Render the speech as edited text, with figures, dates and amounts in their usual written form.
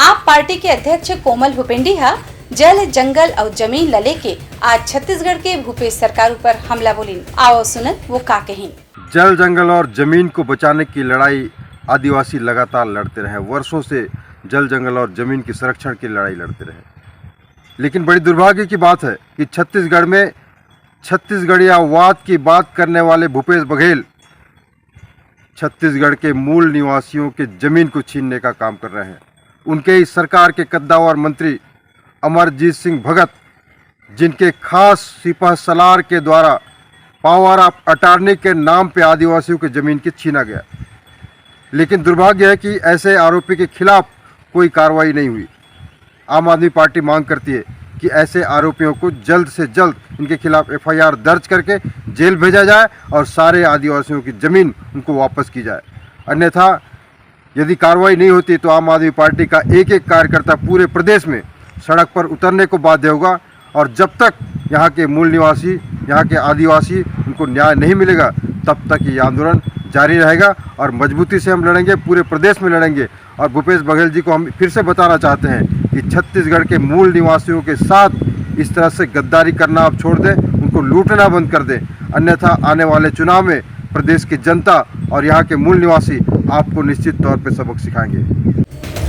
आप पार्टी के अध्यक्ष कोमल हुपेंडिया जल जंगल और जमीन ला लेके आज छत्तीसगढ़ के भूपेश सरकार पर हमला बोली। आओ सुनन वो का कहीं। जल जंगल और जमीन को बचाने की लड़ाई आदिवासी लगातार लड़ते रहे। वर्षों से जल जंगल और जमीन के संरक्षण की लड़ाई लड़ते रहे। लेकिन बड़ी दुर्भाग्य की बात है कि छत्तीसगढ़ में छत्तीसगढ़ियावाद की बात करने वाले भूपेश बघेल छत्तीसगढ़ के मूल निवासियों के जमीन को छीनने का काम कर रहे हैं। उनके ही सरकार के कद्दावर मंत्री अमरजीत सिंह भगत, जिनके खास सिपह सलार के द्वारा पावर ऑफ अटॉर्नी के नाम पे आदिवासियों की जमीन की छीना गया। लेकिन दुर्भाग्य है कि ऐसे आरोपी के खिलाफ कोई कार्रवाई नहीं हुई। आम आदमी पार्टी मांग करती है कि ऐसे आरोपियों को जल्द से जल्द इनके खिलाफ एफआईआर दर्ज करके जेल भेजा जाए और सारे आदिवासियों की ज़मीन उनको वापस की जाए। अन्यथा यदि कार्रवाई नहीं होती तो आम आदमी पार्टी का एक एक कार्यकर्ता पूरे प्रदेश में सड़क पर उतरने को बाध्य होगा। और जब तक यहाँ के मूल निवासी, यहाँ के आदिवासी उनको न्याय नहीं मिलेगा, तब तक ये आंदोलन जारी रहेगा और मजबूती से हम लड़ेंगे, पूरे प्रदेश में लड़ेंगे। और भूपेश बघेल जी को हम फिर से बताना चाहते हैं कि छत्तीसगढ़ के मूल निवासियों के साथ इस तरह से गद्दारी करना आप छोड़ दें, उनको लूटना बंद कर दें। अन्यथा आने वाले चुनाव में प्रदेश की जनता और यहाँ के मूल निवासी आपको निश्चित तौर पर सबक सिखाएंगे।